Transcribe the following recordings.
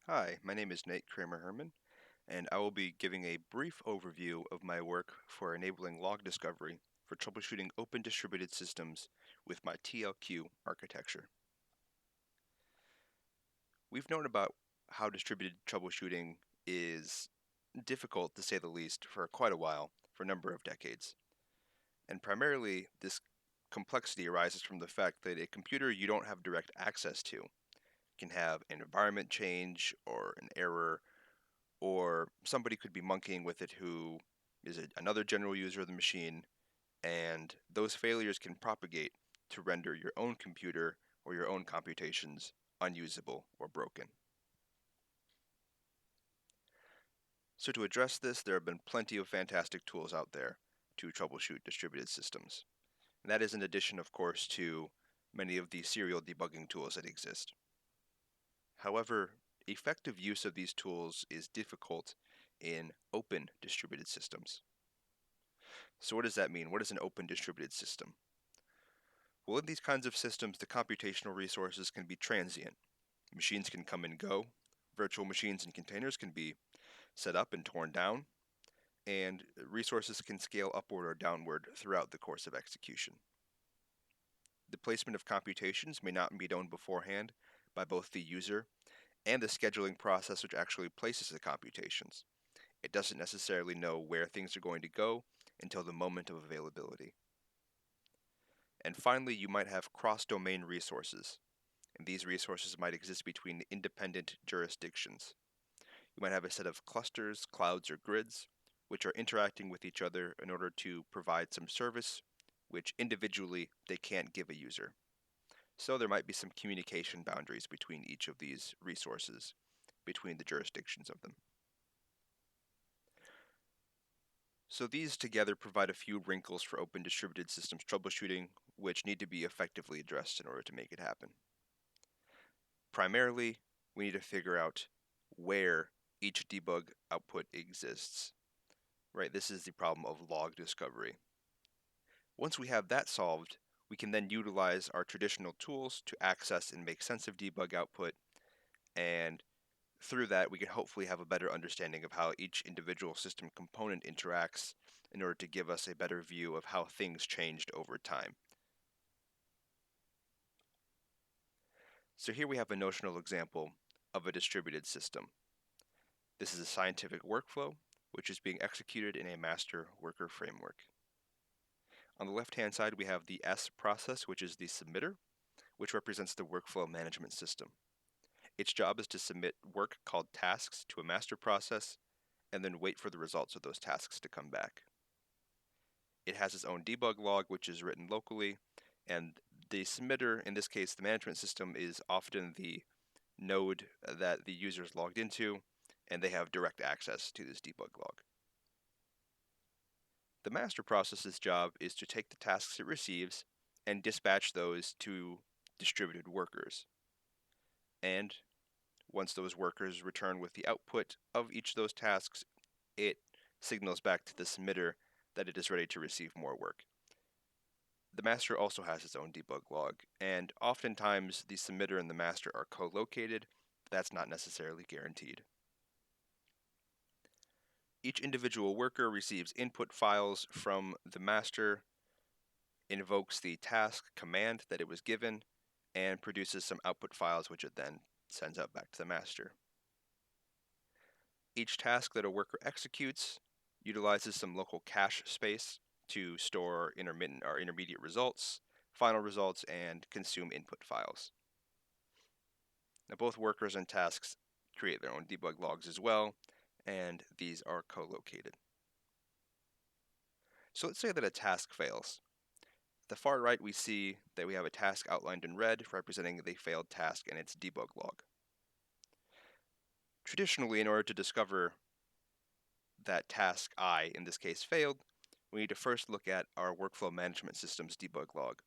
Hi, my name is Nate Kremer-Herman, and I will be giving a brief overview of my work for enabling log discovery for troubleshooting open distributed systems with my TLQ architecture. We've known about how distributed troubleshooting is difficult, to say the least, for quite a while, for a number of decades. And primarily, this complexity arises from the fact that a computer you don't have direct access to can have an environment change or an error, or somebody could be monkeying with it who is another general user of the machine, and those failures can propagate to render your own computer or your own computations unusable or broken. So to address this, there have been plenty of fantastic tools out there to troubleshoot distributed systems. And that is in addition, of course, to many of the serial debugging tools that exist. However, effective use of these tools is difficult in open distributed systems. So what does that mean? What is an open distributed system? Well, in these kinds of systems, the computational resources can be transient. Machines can come and go. Virtual machines and containers can be set up and torn down, and resources can scale upward or downward throughout the course of execution. The placement of computations may not be known beforehand by both the user and the scheduling process which actually places the computations. It doesn't necessarily know where things are going to go until the moment of availability. And finally, you might have cross-domain resources, and these resources might exist between independent jurisdictions. You might have a set of clusters, clouds, or grids, which are interacting with each other in order to provide some service which individually they can't give a user. So there might be some communication boundaries between each of these resources, between the jurisdictions of them. So these together provide a few wrinkles for open distributed systems troubleshooting, which need to be effectively addressed in order to make it happen. Primarily, we need to figure out where each debug output exists. Right, this is the problem of log discovery. Once we have that solved, we can then utilize our traditional tools to access and make sense of debug output, and through that we can hopefully have a better understanding of how each individual system component interacts in order to give us a better view of how things changed over time. So here we have a notional example of a distributed system. This is a scientific workflow which is being executed in a master worker framework. On the left-hand side, we have the S process, which is the submitter, which represents the workflow management system. Its job is to submit work called tasks to a master process and then wait for the results of those tasks to come back. It has its own debug log, which is written locally, and the submitter, in this case the management system, is often the node that the user is logged into, and they have direct access to this debug log. The master process's job is to take the tasks it receives and dispatch those to distributed workers. And once those workers return with the output of each of those tasks, it signals back to the submitter that it is ready to receive more work. The master also has its own debug log, and oftentimes the submitter and the master are co-located, but that's not necessarily guaranteed. Each individual worker receives input files from the master, invokes the task command that it was given, and produces some output files which it then sends out back to the master. Each task that a worker executes utilizes some local cache space to store intermittent or intermediate results, final results, and consume input files. Now, both workers and tasks create their own debug logs as well, and these are co-located. So let's say that a task fails. At the far right, we see that we have a task outlined in red representing the failed task and its debug log. Traditionally, in order to discover that task I, in this case, failed, we need to first look at our workflow management system's debug log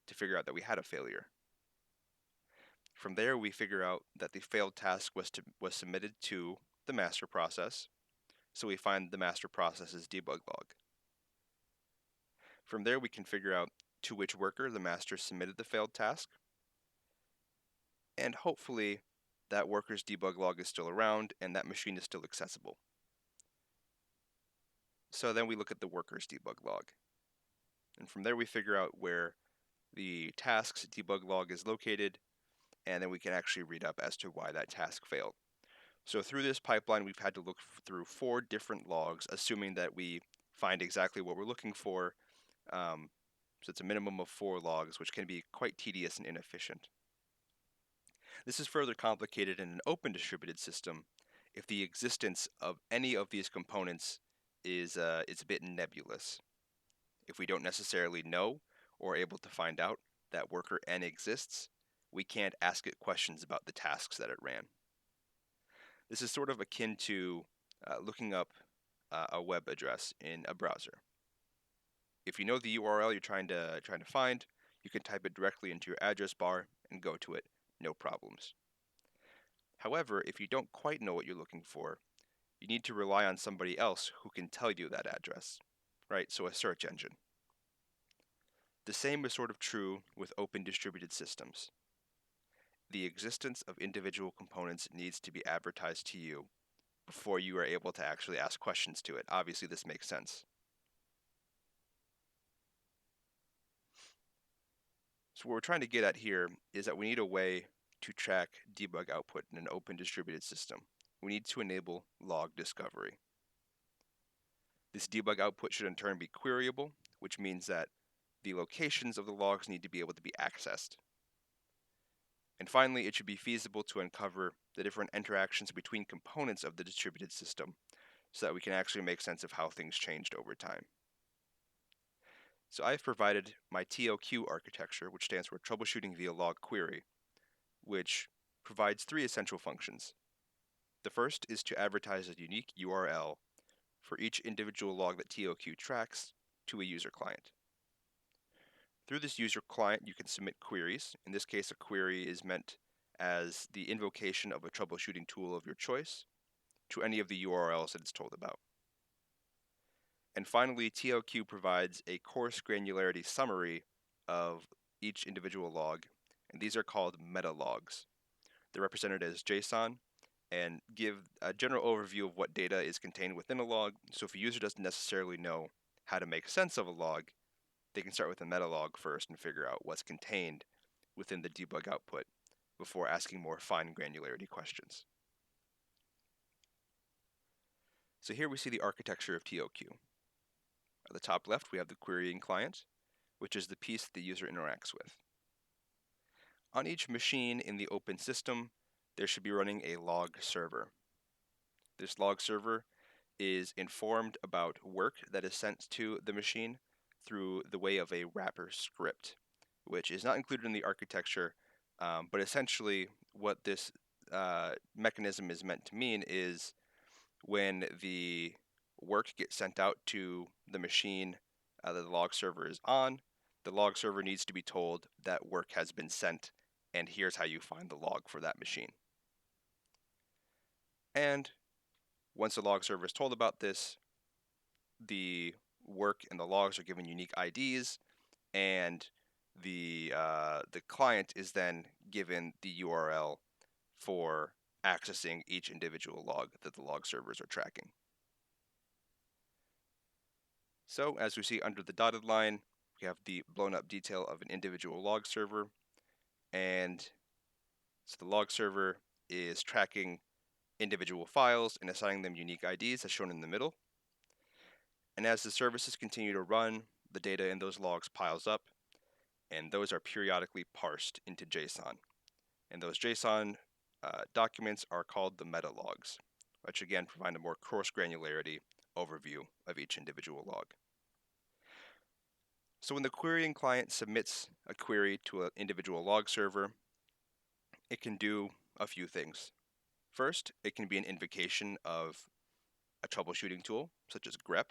to figure out that we had a failure. From there, we figure out that the failed task was submitted to the master process, so we find the master process's debug log. From there, we can figure out to which worker the master submitted the failed task, and hopefully that worker's debug log is still around and that machine is still accessible. So then we look at the worker's debug log. And from there we figure out where the task's debug log is located, and then we can actually read up as to why that task failed. So through this pipeline, we've had to look through 4 different logs, assuming that we find exactly what we're looking for. So it's a minimum of 4 logs, which can be quite tedious and inefficient. This is further complicated in an open distributed system if the existence of any of these components is a bit nebulous. If we don't necessarily know or are able to find out that worker N exists, we can't ask it questions about the tasks that it ran. This is sort of akin to looking up a web address in a browser. If you know the URL you're trying to find, you can type it directly into your address bar and go to it, no problems. However, if you don't quite know what you're looking for, you need to rely on somebody else who can tell you that address, right? So a search engine. The same is sort of true with open distributed systems. The existence of individual components needs to be advertised to you before you are able to actually ask questions to it. Obviously, this makes sense. So what we're trying to get at here is that we need a way to track debug output in an open distributed system. We need to enable log discovery. This debug output should in turn be queryable, which means that the locations of the logs need to be able to be accessed. And finally, it should be feasible to uncover the different interactions between components of the distributed system so that we can actually make sense of how things changed over time. So I've provided my TLQ architecture, which stands for Troubleshooting via Log Query, which provides 3 essential functions. The first is to advertise a unique URL for each individual log that TLQ tracks to a user client. Through this user client, you can submit queries. In this case, a query is meant as the invocation of a troubleshooting tool of your choice to any of the URLs that it's told about. And finally, TLQ provides a coarse granularity summary of each individual log, and these are called meta logs. They're represented as JSON and give a general overview of what data is contained within a log. So if a user doesn't necessarily know how to make sense of a log, they can start with a meta log first and figure out what's contained within the debug output before asking more fine granularity questions. So here we see the architecture of TLQ. At the top left, we have the querying client, which is the piece the user interacts with. On each machine in the open system, there should be running a log server. This log server is informed about work that is sent to the machine through the way of a wrapper script, which is not included in the architecture, but essentially what this mechanism is meant to mean is when the work gets sent out to the machine that the log server is on, the log server needs to be told that work has been sent, and here's how you find the log for that machine. And once the log server is told about this, the work and the logs are given unique IDs, and the client is then given the URL for accessing each individual log that the log servers are tracking. So as we see under the dotted line, we have the blown up detail of an individual log server, and so the log server is tracking individual files and assigning them unique IDs as shown in the middle. And as the services continue to run, the data in those logs piles up, and those are periodically parsed into JSON. And those JSON documents are called the meta logs, which again provide a more coarse granularity overview of each individual log. So when the querying client submits a query to an individual log server, it can do a few things. First, it can be an invocation of a troubleshooting tool, such as grep.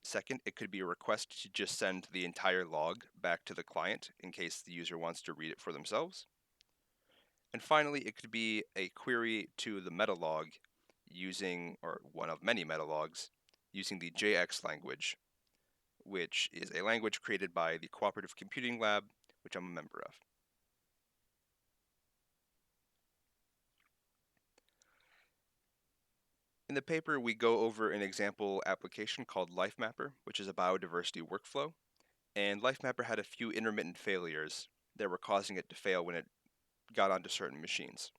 Second, it could be a request to just send the entire log back to the client in case the user wants to read it for themselves. And finally, it could be a query to the meta log using, or one of many meta logs, using the JX language, which is a language created by the Cooperative Computing Lab, which I'm a member of. In the paper, we go over an example application called Lifemapper, which is a biodiversity workflow. And Lifemapper had a few intermittent failures that were causing it to fail when it got onto certain machines.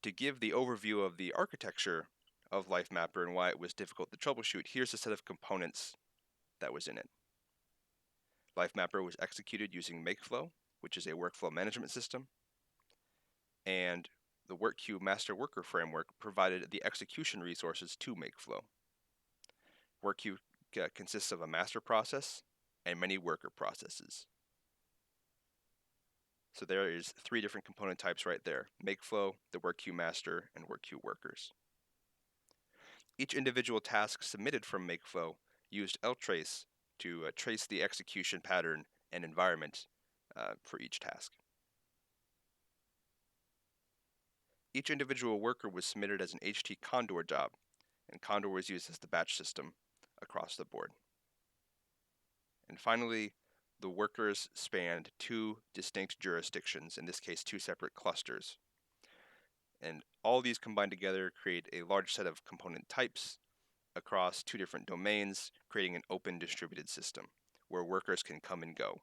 To give the overview of the architecture of Lifemapper and why it was difficult to troubleshoot, here's a set of components that was in it. Lifemapper was executed using Makeflow, which is a workflow management system, and the work queue master worker framework provided the execution resources to Makeflow. Work queue consists of a master process and many worker processes. So there is 3 different component types right there: Makeflow, the work queue master, and work queue workers. Each individual task submitted from Makeflow used ltrace to trace the execution pattern and environment for each task. Each individual worker was submitted as an HT Condor job, and Condor was used as the batch system across the board. And finally, the workers spanned 2 distinct jurisdictions, in this case 2 separate clusters. And all these combined together create a large set of component types across 2 different domains, creating an open distributed system where workers can come and go.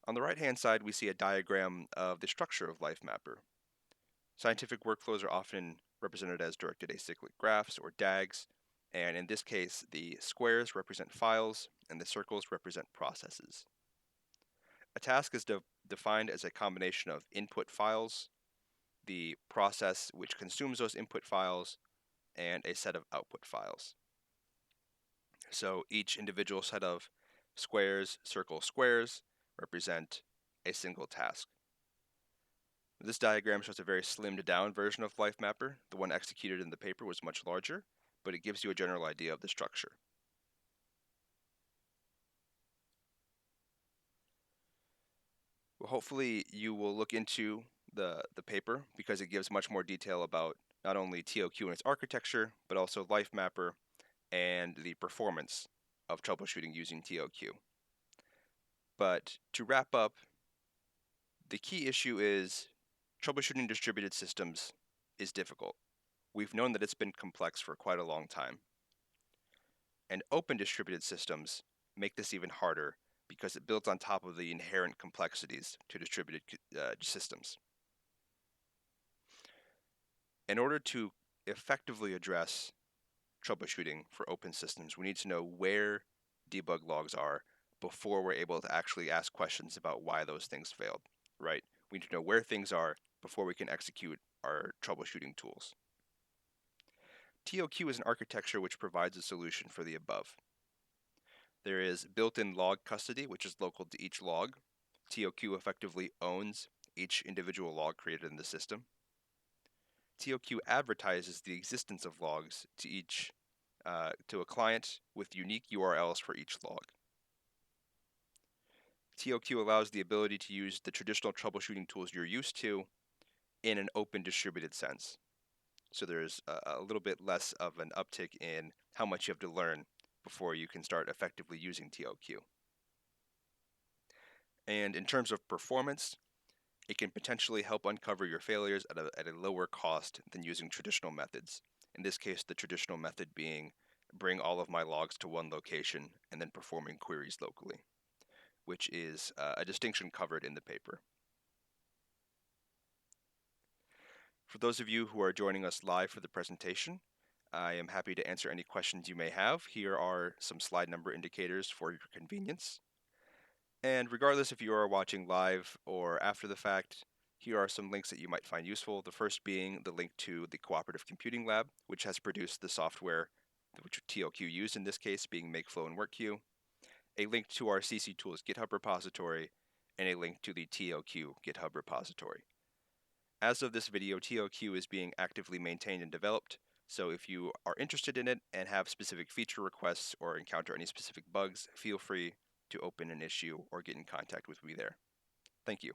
On the right-hand side, we see a diagram of the structure of Lifemapper. Scientific workflows are often represented as directed acyclic graphs or DAGs, and in this case, the squares represent files and the circles represent processes. A task is defined as a combination of input files, the process which consumes those input files, and a set of output files. So each individual set of squares, circle, squares represent a single task. This diagram shows a very slimmed down version of Lifemapper. The one executed in the paper was much larger, but it gives you a general idea of the structure. Well, hopefully you will look into the paper because it gives much more detail about not only TLQ and its architecture, but also Lifemapper and the performance of troubleshooting using TLQ. But to wrap up, the key issue is troubleshooting distributed systems is difficult. We've known that it's been complex for quite a long time. And open distributed systems make this even harder because it builds on top of the inherent complexities to distributed systems. In order to effectively address troubleshooting for open systems, we need to know where debug logs are before we're able to actually ask questions about why those things failed, right? We need to know where things are before we can execute our troubleshooting tools. TLQ is an architecture which provides a solution for the above. There is built-in log custody, which is local to each log. TLQ effectively owns each individual log created in the system. TLQ advertises the existence of logs to a client with unique URLs for each log. TLQ allows the ability to use the traditional troubleshooting tools you're used to in an open distributed sense. So there's a little bit less of an uptick in how much you have to learn before you can start effectively using TLQ. And in terms of performance, it can potentially help uncover your failures at a lower cost than using traditional methods. In this case, the traditional method being bring all of my logs to one location and then performing queries locally, which is a distinction covered in the paper. For those of you who are joining us live for the presentation, I am happy to answer any questions you may have. Here are some slide number indicators for your convenience. And regardless if you are watching live or after the fact, here are some links that you might find useful. The first being the link to the Cooperative Computing Lab, which has produced the software which TLQ used in this case, being Makeflow and WorkQ, a link to our CC Tools GitHub repository, and a link to the TLQ GitHub repository. As of this video, TLQ is being actively maintained and developed, so if you are interested in it and have specific feature requests or encounter any specific bugs, feel free to open an issue or get in contact with me there. Thank you.